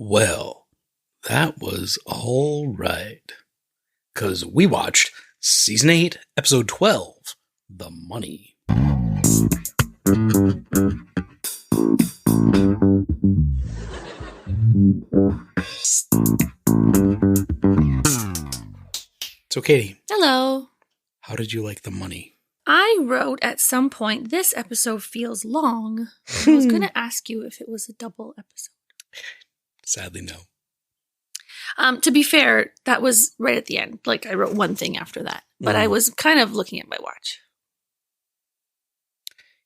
Well, that was all right. Because we watched Season 8, Episode 12, The Money. So, Katie. Hello. How did you like The Money? I wrote at some point, this episode feels long. I was going to ask you if it was a double episode. Sadly, no. To be fair, that was right at the end. Like, I wrote one thing after that. But I was kind of looking at my watch.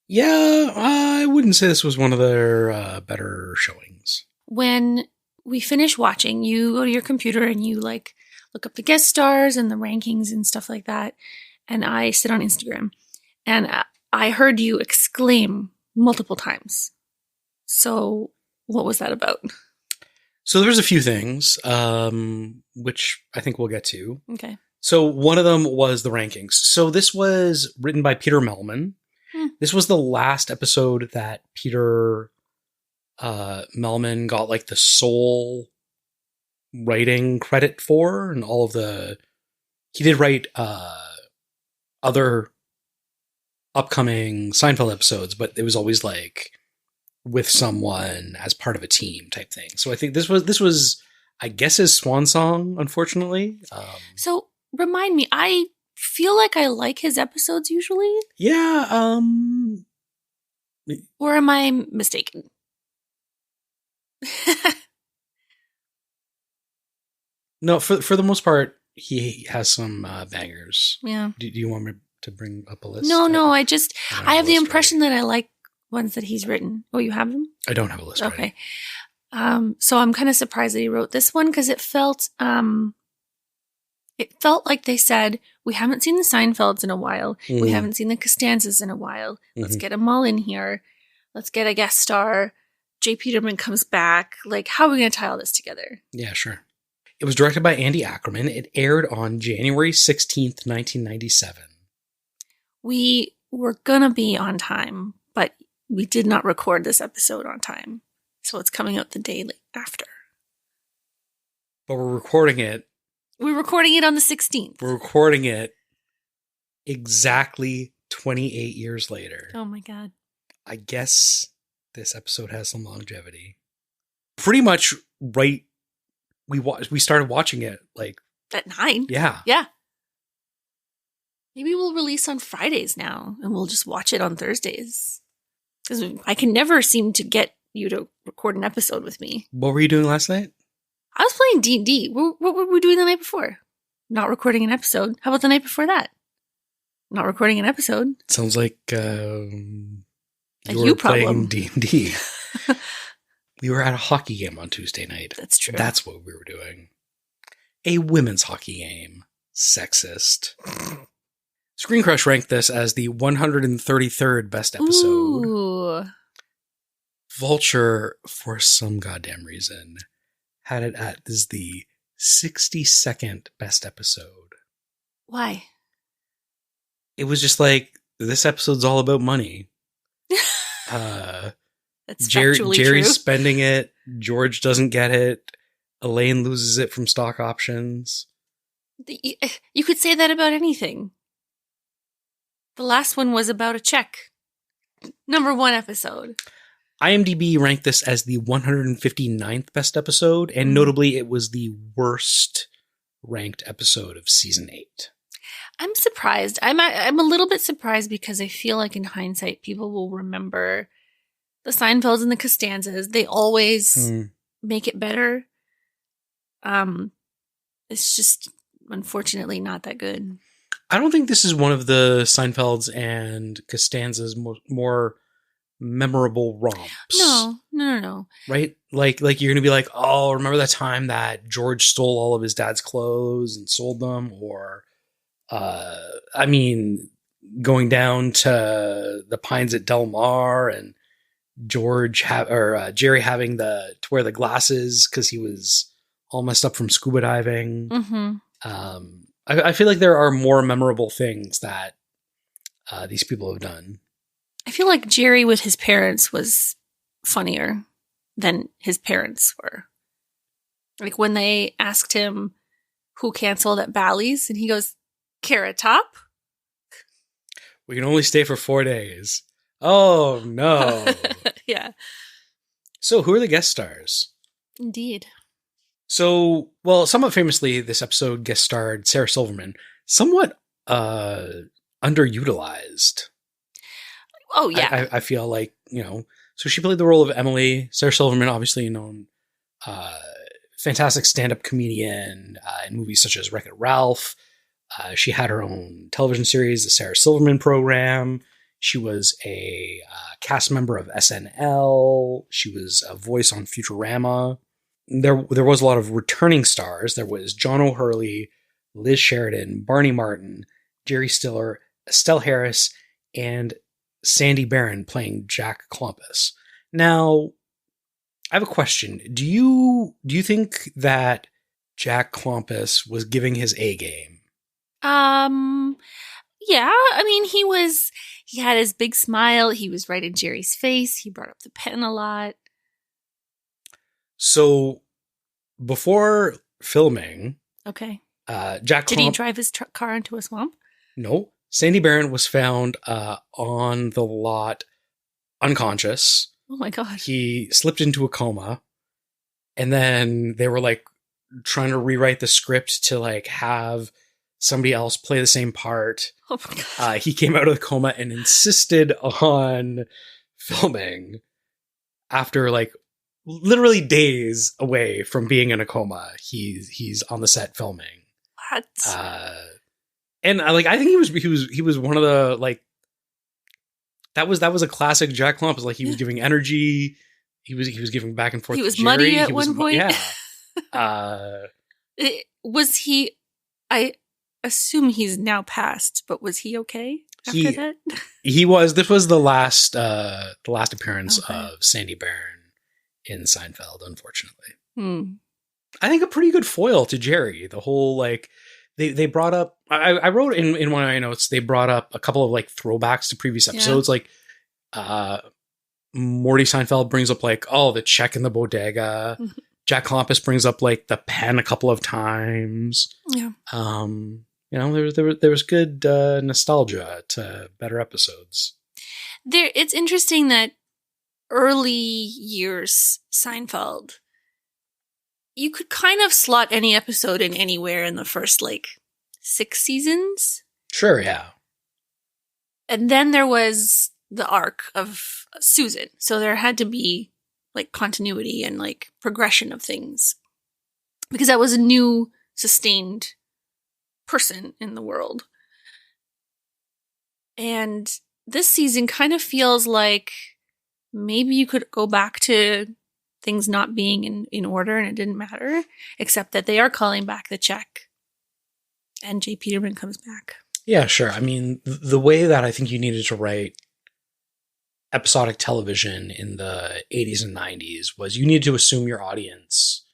Yeah, I wouldn't say this was one of their better showings. When we finish watching, you go to your computer and you, like, look up the guest stars and the rankings and stuff like that. And I sit on Instagram. And I heard you exclaim multiple times. So what was that about? So there's a few things, which I think we'll get to. Okay. So one of them was the rankings. So this was written by Peter Melman. This was the last episode that Peter Melman got like the sole writing credit for, and all of the... He did write other upcoming Seinfeld episodes, but it was always like with someone as part of a team type thing. So I think this was I guess his swan song, unfortunately. So remind me, I feel like I like his episodes usually. Yeah. Or am I mistaken? No, for the most part, he has some bangers. Yeah. Do you want me to bring up a list? No, I have the impression ready. that I like ones that he's written. Oh, you have them? I don't have a list ready. Okay. So I'm kind of surprised that he wrote this one because it felt like they said, we haven't seen the Seinfelds in a while. Mm. We haven't seen the Costanzas in a while. Let's get them all in here. Let's get a guest star. J. Peterman comes back. Like, how are we going to tie all this together? Yeah, sure. It was directed by Andy Ackerman. It aired on January 16th, 1997. We were going to be on time, but we did not record this episode on time. So it's coming out the day after. But we're recording it. We're recording it on the 16th. We're recording it exactly 28 years later. Oh my God. I guess this episode has some longevity. Pretty much right. We started watching it like at 9. Yeah. Yeah. Maybe we'll release on Fridays now and we'll just watch it on Thursdays. Because I can never seem to get you to record an episode with me. What were you doing last night? I was playing D&D. What were we doing the night before? Not recording an episode. How about the night before that? Not recording an episode. Sounds like you were playing D&D. We were at a hockey game on Tuesday night. That's true. That's what we were doing. A women's hockey game. Sexist. Screen Crush ranked this as the 133rd best episode. Ooh. Vulture, for some goddamn reason, had it as the 62nd best episode. Why? It was just like, this episode's all about money. That's Jerry's true. spending it. George doesn't get it. Elaine loses it from stock options. You could say that about anything. The last one was about a check. Number 1 episode. IMDb ranked this as the 159th best episode, and notably it was the worst ranked episode of season 8. I'm surprised. I'm a little bit surprised because I feel like in hindsight people will remember the Seinfelds and the Costanzas. They always make it better. It's just unfortunately not that good. I don't think this is one of the Seinfelds and Costanzas more memorable romps. No. Right? Like you're going to be like, oh, remember that time that George stole all of his dad's clothes and sold them? Or, going down to the Pines at Del Mar and Jerry having to wear the glasses because he was all messed up from scuba diving. Mm-hmm. I feel like there are more memorable things that these people have done. I feel like Jerry with his parents was funnier than his parents were. Like when they asked him who canceled at Bally's, and he goes, Carrot Top? We can only stay for 4 days. Oh, no. Yeah. So who are the guest stars? Indeed. So, well, somewhat famously, this episode guest starred Sarah Silverman, somewhat underutilized. Oh, yeah. I feel like, so she played the role of Emily. Sarah Silverman, obviously known, fantastic stand-up comedian in movies such as Wreck-It Ralph. She had her own television series, The Sarah Silverman Program. She was a cast member of SNL. She was a voice on Futurama. There was a lot of returning stars. There was John O'Hurley, Liz Sheridan, Barney Martin, Jerry Stiller, Estelle Harris, and Sandy Barron playing Jack Klompus. Now, I have a question. Do you think that Jack Klompus was giving his A game? Yeah. I mean, he had his big smile. He was right in Jerry's face. He brought up the pen a lot. So, before filming, okay, Jack did he drive his car into a swamp? No. Sandy Barron was found on the lot unconscious. Oh my God. He slipped into a coma, and then they were like trying to rewrite the script to like have somebody else play the same part. Oh my God. He came out of the coma and insisted on filming after like literally days away from being in a coma. He's on the set filming. What? And I think he was one of the like that was a classic Jack Klompus. Like he was giving energy. He was giving back and forth. He was to Jerry. muddy at one point. Yeah. Was he? I assume he's now passed, but was he okay after that? He was. This was the last appearance of Sandy Barron in Seinfeld. Unfortunately, I think a pretty good foil to Jerry. The whole like. They brought up, I wrote in one of my notes, they brought up a couple of like throwbacks to previous episodes. Like, Morty Seinfeld brings up like, the check in the bodega. Jack Klompus brings up like the pen a couple of times. Yeah. There was good nostalgia to better episodes. It's interesting that early years Seinfeld, you could kind of slot any episode in anywhere in the first, 6 seasons. Sure, yeah. And then there was the arc of Susan. So there had to be, continuity and, progression of things. Because that was a new, sustained person in the world. And this season kind of feels like maybe you could go back to things not being in order and it didn't matter, except that they are calling back the check and Jay Peterman comes back. Yeah, sure. I mean, the way that I think you needed to write episodic television in the 80s and 90s was you needed to assume your audience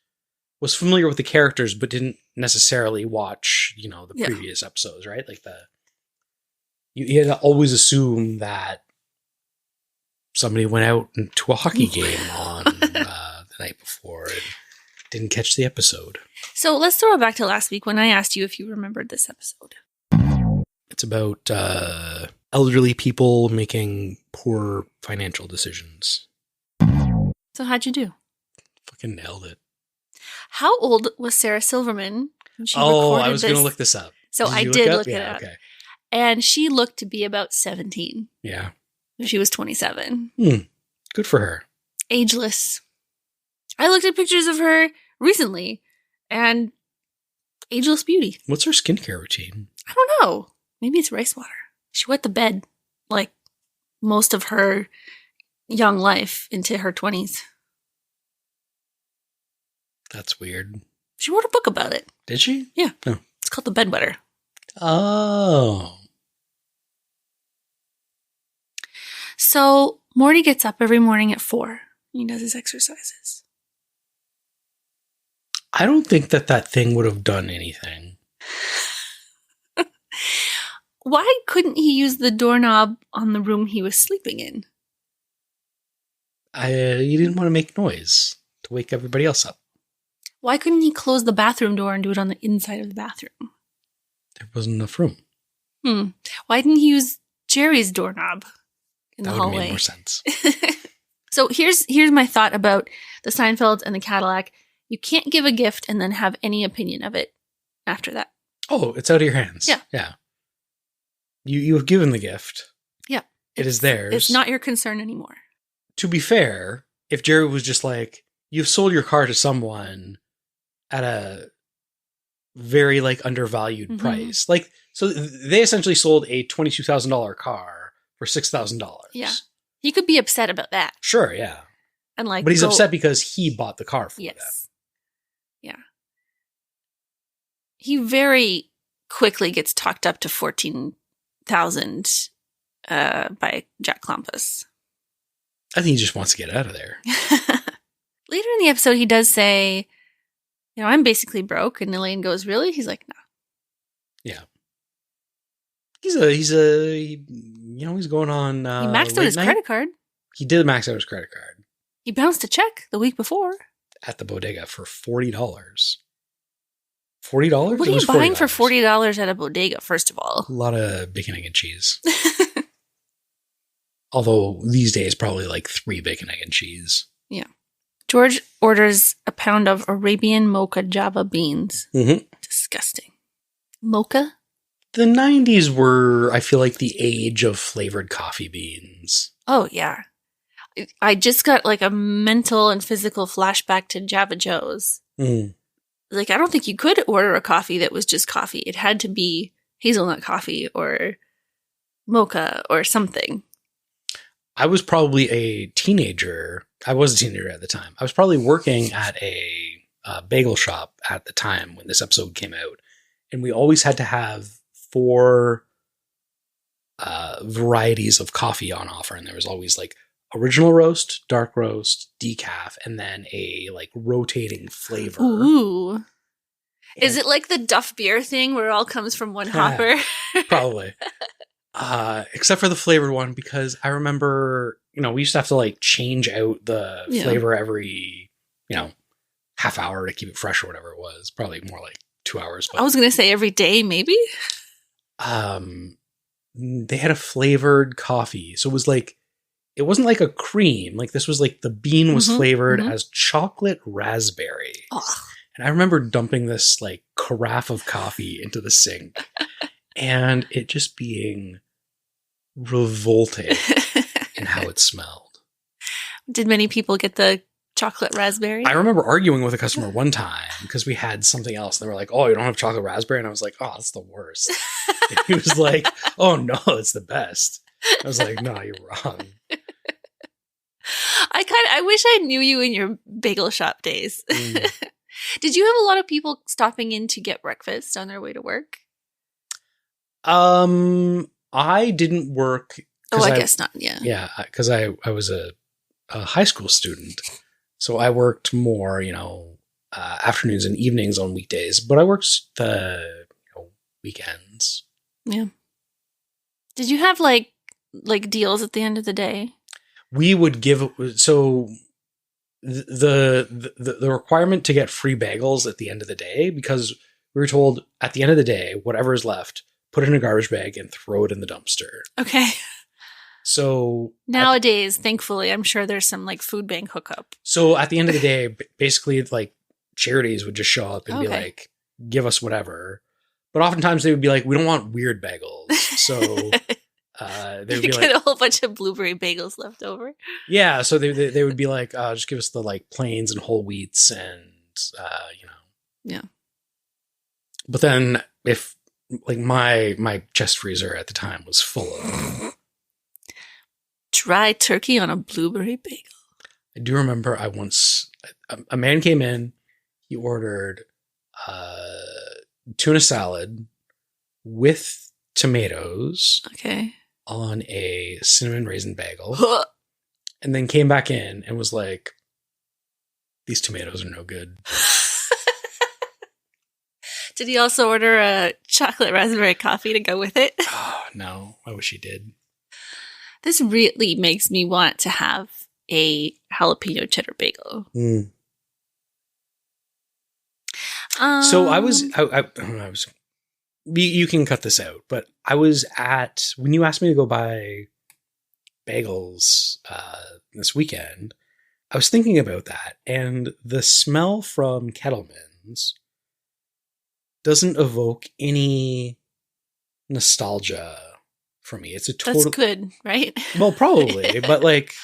was familiar with the characters, but didn't necessarily watch, the previous episodes, right? Like you had to always assume that somebody went out to a hockey game on the night before and didn't catch the episode. So let's throw it back to last week when I asked you if you remembered this episode. It's about elderly people making poor financial decisions. So how'd you do? Fucking nailed it. How old was Sarah Silverman when she recorded this? I was going to look this up. So I did look it up. Okay. And she looked to be about 17. Yeah. She was 27. Good for her. Ageless. I looked at pictures of her recently and ageless beauty. What's her skincare routine? I don't know. Maybe it's rice water. She wet the bed like most of her young life into her 20s. That's weird. She wrote a book about it. Did she? Yeah. Oh. It's called The Bedwetter. Oh. So Morty gets up every morning at 4. He does his exercises. I don't think that thing would have done anything. Why couldn't he use the doorknob on the room he was sleeping in? You didn't want to make noise to wake everybody else up. Why couldn't he close the bathroom door and do it on the inside of the bathroom? There wasn't enough room. Why didn't he use Jerry's doorknob in the hallway? That would make more sense. So here's my thought about the Seinfeld and the Cadillac. You can't give a gift and then have any opinion of it after that. Oh, it's out of your hands. Yeah. Yeah. You have given the gift. Yeah. It is theirs. It's not your concern anymore. To be fair, if Jerry was just like, you've sold your car to someone at a very like undervalued price. Like, so they essentially sold a $22,000 car for $6,000. Yeah. He could be upset about that. Sure, yeah. And like, but he's upset because he bought the car for them. Yeah. He very quickly gets talked up to 14,000 by Jack Klompus. I think he just wants to get out of there. Later in the episode, he does say, I'm basically broke. And Elaine goes, really? He's like, no. Yeah. He's going on. He maxed out his credit card. He did max out his credit card. He bounced a check the week before. At the bodega for $40. $40? What are you buying for $40 at a bodega, first of all? A lot of bacon, egg, and cheese. Although these days, probably like 3 bacon, egg, and cheese. Yeah. George orders a pound of Arabian mocha Java beans. Mm-hmm. Disgusting. Mocha? The 90s were, I feel like, the age of flavored coffee beans. Oh, yeah. I just got like a mental and physical flashback to Java Joe's. Mm. Like, I don't think you could order a coffee that was just coffee. It had to be hazelnut coffee or mocha or something. I was probably a teenager. I was a teenager at the time. I was probably working at a bagel shop at the time when this episode came out. And we always had to have 4 varieties of coffee on offer. And there was always like original roast, dark roast, decaf, and then a like rotating flavor. Ooh. And is it like the Duff beer thing where it all comes from one hopper? Probably. Except for the flavored one, because I remember, we used to have to like change out the flavor every, half hour to keep it fresh or whatever it was. Probably more like 2 hours. But, I was going to say every day, maybe. They had a flavored coffee. So it was like, it wasn't like a cream. Like this was like the bean was flavored as chocolate raspberry. Ugh. And I remember dumping this like carafe of coffee into the sink and it just being revolting in how it smelled. Did many people get the chocolate raspberry? I remember arguing with a customer one time because we had something else. They were like, oh, you don't have chocolate raspberry? And I was like, oh, that's the worst. And he was like, oh, no, it's the best. I was like, no, you're wrong. I wish I knew you in your bagel shop days. Mm. Did you have a lot of people stopping in to get breakfast on their way to work? I didn't work. Oh, I guess not. Yeah. Yeah. Cause I was a high school student. So I worked more, afternoons and evenings on weekdays, but I worked the weekends. Yeah. Did you have like deals at the end of the day? We would give, so the requirement to get free bagels at the end of the day, because we were told at the end of the day, whatever is left, put it in a garbage bag and throw it in the dumpster. Okay. So nowadays, thankfully, I'm sure there's some like food bank hookup. So at the end of the day, basically like charities would just show up and be like, give us whatever. But oftentimes they would be like, we don't want weird bagels. So they would be like, get a whole bunch of blueberry bagels left over. Yeah. So they would be like, just give us the like plains and whole wheats and, Yeah. But then if like my chest freezer at the time was full of dry turkey on a blueberry bagel. I do remember I once, a man came in, he ordered tuna salad with tomatoes. Okay. On a cinnamon raisin bagel. And then came back in and was like, these tomatoes are no good. Did he also order a chocolate raspberry coffee to go with it? Oh, no. I wish he did. This really makes me want to have a jalapeno cheddar bagel. Mm. So I was, you can cut this out, but I was when you asked me to go buy bagels this weekend, I was thinking about that, and the smell from Kettleman's doesn't evoke any nostalgia for me. It's a total. That's good, right? Well, probably, but like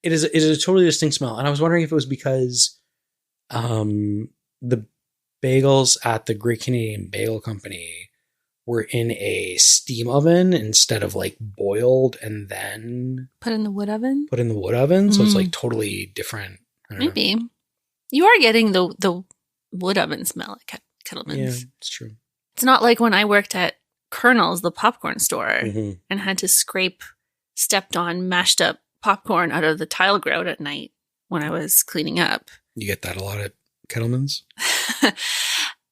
it is a totally distinct smell, and I was wondering if it was because the bagels at the Great Canadian Bagel Company were in a steam oven instead of like boiled and then put in the wood oven. So it's like totally different. Maybe you are getting the wood oven smell at Kettleman's. Yeah, it's true. It's not like when I worked at Colonel's, the popcorn store, and had to scrape stepped on, mashed up popcorn out of the tile grout at night when I was cleaning up. You get that a lot at Kettleman's?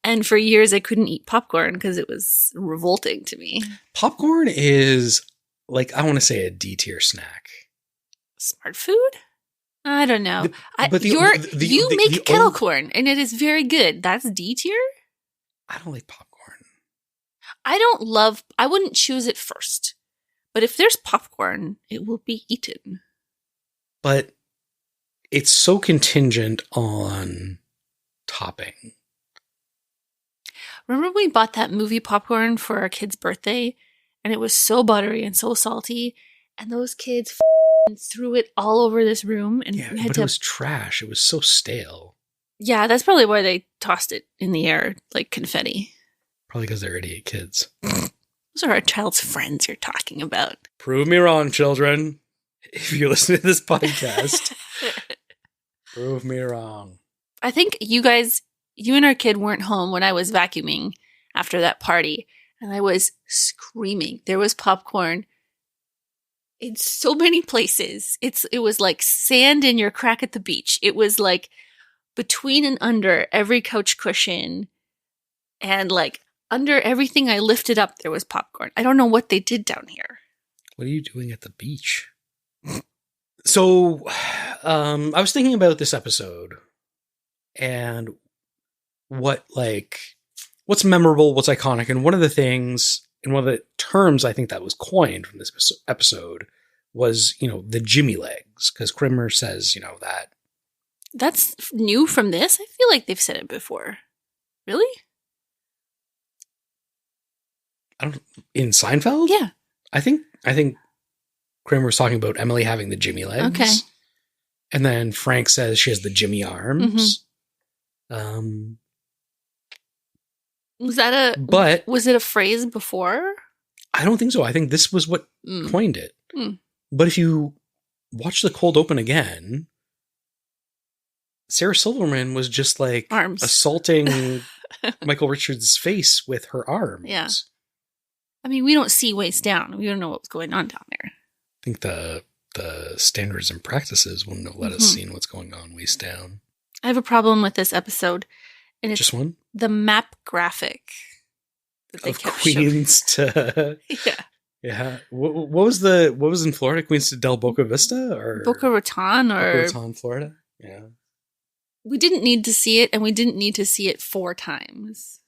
And for years, I couldn't eat popcorn because it was revolting to me. Popcorn is, like, I want to say a D-tier snack. Smart food? I don't know. You make kettle corn, and it is very good. That's D-tier? I don't like popcorn. I wouldn't choose it first. But if there's popcorn, it will be eaten. But it's so contingent on topping. Remember we bought that movie popcorn for our kid's birthday? And it was so buttery and so salty. And those kids threw it all over this room. And it was trash. It was so stale. Yeah, that's probably why they tossed it in the air like confetti. Probably because they're idiot kids. Those are our child's friends you're talking about. Prove me wrong, children. If you listen to this podcast, prove me wrong. I think you and our kid weren't home when I was vacuuming after that party. And I was screaming. There was popcorn in so many places. It was like sand in your crack at the beach. It was like between and under every couch cushion. And like under everything I lifted up, there was popcorn. I don't know what they did down here. What are you doing at the beach? So, I was thinking about this episode and what's memorable, what's iconic. And one of the things, and one of the terms I think that was coined from this episode was, the Jimmy legs. Because Kramer says, that. That's new from this? I feel like they've said it before. Really? In Seinfeld? Yeah. I think Kramer was talking about Emily having the Jimmy legs. Okay. And then Frank says she has the Jimmy arms. Mm-hmm. Was it a phrase before? I don't think so. I think this was what coined it. But if you watch the cold open again, Sarah Silverman was just like assaulting Michael Richards' face with her arms. Yeah. I mean, we don't see waist down. We don't know what's going on down there. I think the standards and practices wouldn't have let us see what's going on waist down. I have a problem with this episode. And it's just one? The map graphic that they kept Queens showing. To yeah. What was in Florida? Queens to Del Boca Vista or Boca Raton Boca Raton, Florida? Yeah. We didn't need to see it, and we didn't need to see it 4 times.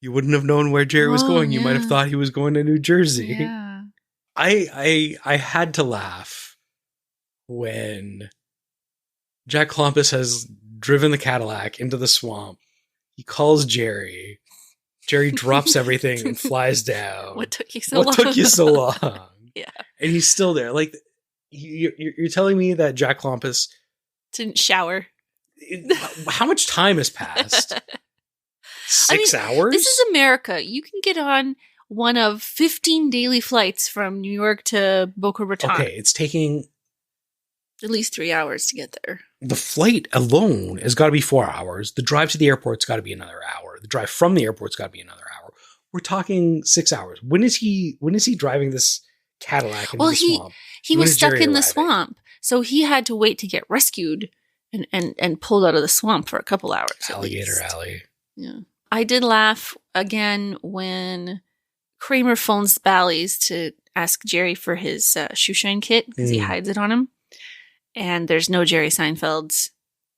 You wouldn't have known where Jerry was going. You might have thought he was going to New Jersey. Yeah. I had to laugh when Jack Klompus has driven the Cadillac into the swamp. He calls Jerry. Jerry drops everything and flies down. What took you so long? Yeah. And he's still there. Like, you're telling me that Jack Klompus didn't shower? How much time has passed? 6 hours? This is America. You can get on one of 15 daily flights from New York to Boca Raton. Okay, it's taking at least 3 hours to get there. The flight alone has got to be 4 hours. The drive to the airport's got to be another hour. The drive from the airport's got to be another hour. We're talking 6 hours. When is he driving this Cadillac into the swamp? He was stuck in the swamp, so he had to wait to get rescued and pulled out of the swamp for a couple hours. Alligator Alley. Yeah. I did laugh again when Kramer phones Bally's to ask Jerry for his shoe shine kit because he hides it on him. And there's no Jerry Seinfeld's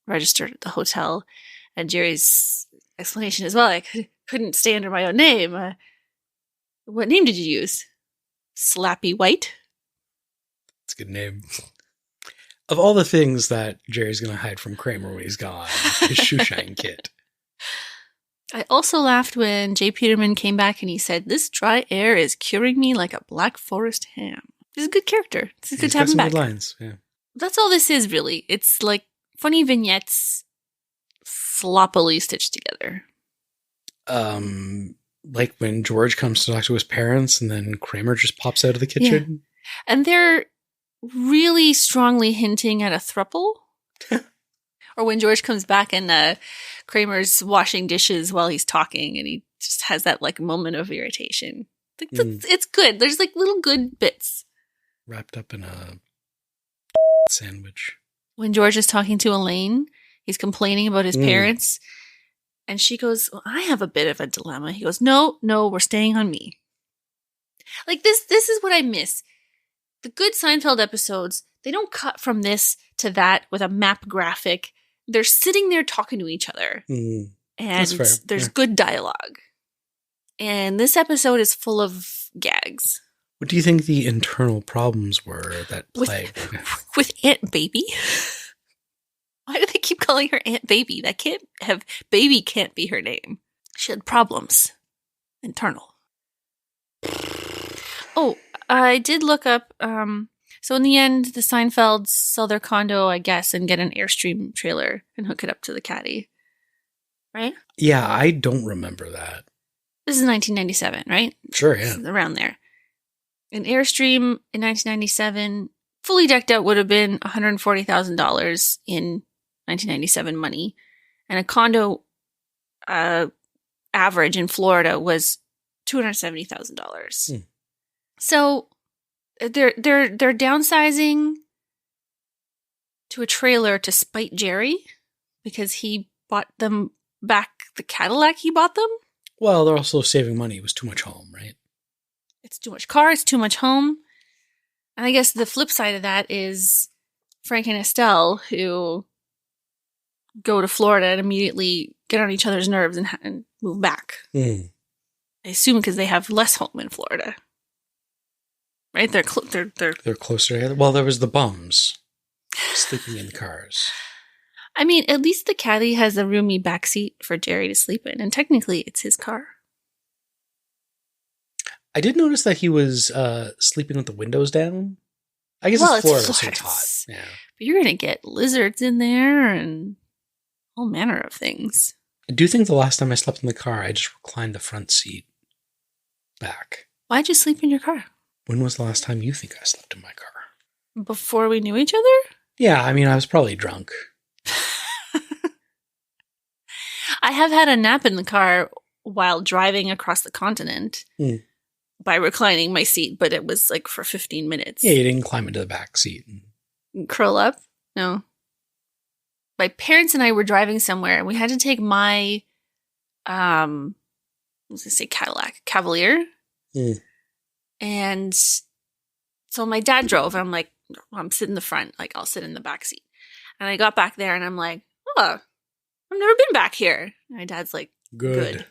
registered at the hotel. And Jerry's explanation as well. I couldn't stay under my own name. What name did you use? Slappy White? It's a good name. Of all the things that Jerry's going to hide from Kramer when he's gone, his shoeshine kit. I also laughed when J. Peterman came back and he said, "This dry air is curing me like a Black Forest ham." He's a good character. It's good to have him back. Good lines, yeah. That's all this is, really. It's like funny vignettes sloppily stitched together. Like when George comes to talk to his parents and then Kramer just pops out of the kitchen. Yeah. And they're really strongly hinting at a throuple. Or when George comes back and Kramer's washing dishes while he's talking and he just has that like moment of irritation. It's good. There's like little good bits. Wrapped up in a sandwich. When George is talking to Elaine, he's complaining about his parents. And she goes, "Well, I have a bit of a dilemma." He goes, No, we're staying on me. Like this is what I miss. The good Seinfeld episodes, they don't cut from this to that with a map graphic. They're sitting there talking to each other. And there's good dialogue. And this episode is full of gags. What do you think the internal problems were that plagued? With Aunt Baby? Why do they keep calling her Aunt Baby? Baby can't be her name. She had problems. Internal. Oh, I did look up, so in the end, the Seinfelds sell their condo, I guess, and get an Airstream trailer and hook it up to the caddy. Right? Yeah, I don't remember that. This is 1997, right? Sure, yeah. Around there. An Airstream in 1997, fully decked out, would have been $140,000 in 1997 money. And a condo average in Florida was $270,000. So they're downsizing to a trailer to spite Jerry because he bought them back the Cadillac he bought them. Well, they're also saving money. It was too much home, right? It's too much car, it's too much home. And I guess the flip side of that is Frank and Estelle, who go to Florida and immediately get on each other's nerves and move back. I assume because they have less home in Florida. Right? They're closer together. Well, there was the bums sleeping in the cars. I mean, at least the caddy has a roomy backseat for Jerry to sleep in, and technically it's his car. I did notice that he was sleeping with the windows down. I guess it's Florida, so it's hot. Yeah. But you're going to get lizards in there and all manner of things. I do think the last time I slept in the car, I just reclined the front seat back. Why'd you sleep in your car? When was the last time you think I slept in my car? Before we knew each other? Yeah, I mean, I was probably drunk. I have had a nap in the car while driving across the continent by reclining my seat, but it was like for 15 minutes. Yeah, you didn't climb into the back seat. Curl up? No. My parents and I were driving somewhere, and we had to take my, I was going to say Cadillac, Cavalier. And so my dad drove, and I'm like, I'm sitting in the front, like I'll sit in the back seat. And I got back there, and I'm like, oh, I've never been back here. And my dad's like, good.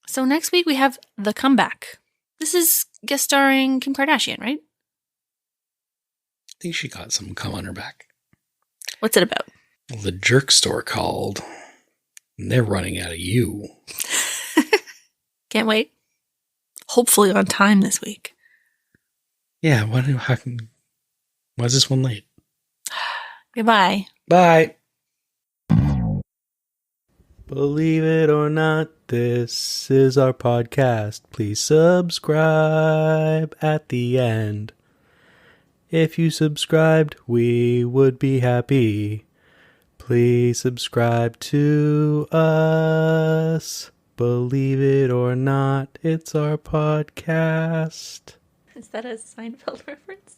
So next week we have The Comeback. This is guest starring Kim Kardashian, right? I think she got some cum on her back. What's it about? Well, the jerk store called, and they're running out of you. Can't wait. Hopefully on time this week. Yeah, why is this one late? Goodbye. Bye. Believe it or not, this is our podcast. Please subscribe at the end. If you subscribed, we would be happy. Please subscribe to us. Believe it or not, it's our podcast. Is that a Seinfeld reference?